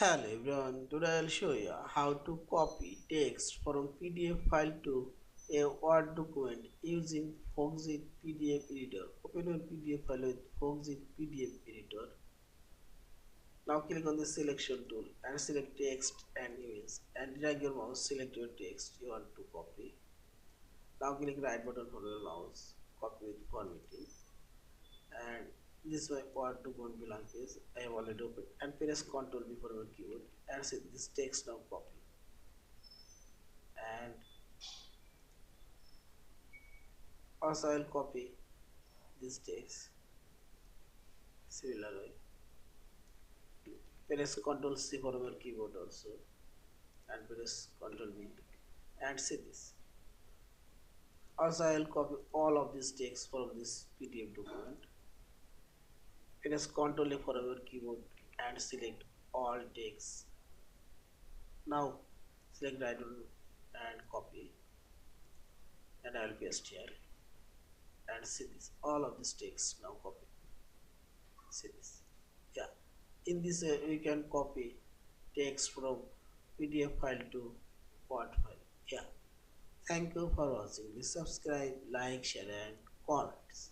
Hello everyone, today I'll show you how to copy text from PDF file to a Word document using Foxit PDF Editor. Open your PDF file with Foxit PDF Editor. Now click on the selection tool and select text and image and drag your mouse, select your text you want to copy. Now click right button for your mouse, copy with formatting, and this way Word document blank page I have already opened, and press Ctrl before your keyboard and set this text now copy, and also I will copy this text similar way. Press Ctrl C for your keyboard also and press Ctrl V and see this. Also I will copy all of this text from this PDF document. Press Ctrl A for your keyboard and select all text. Now select right one and copy, and I will paste here and see this. All of this text now copy. See this. Yeah. In this we can copy text from PDF file to Word file. Yeah. Thank you for watching. Please subscribe, like, share, and comments.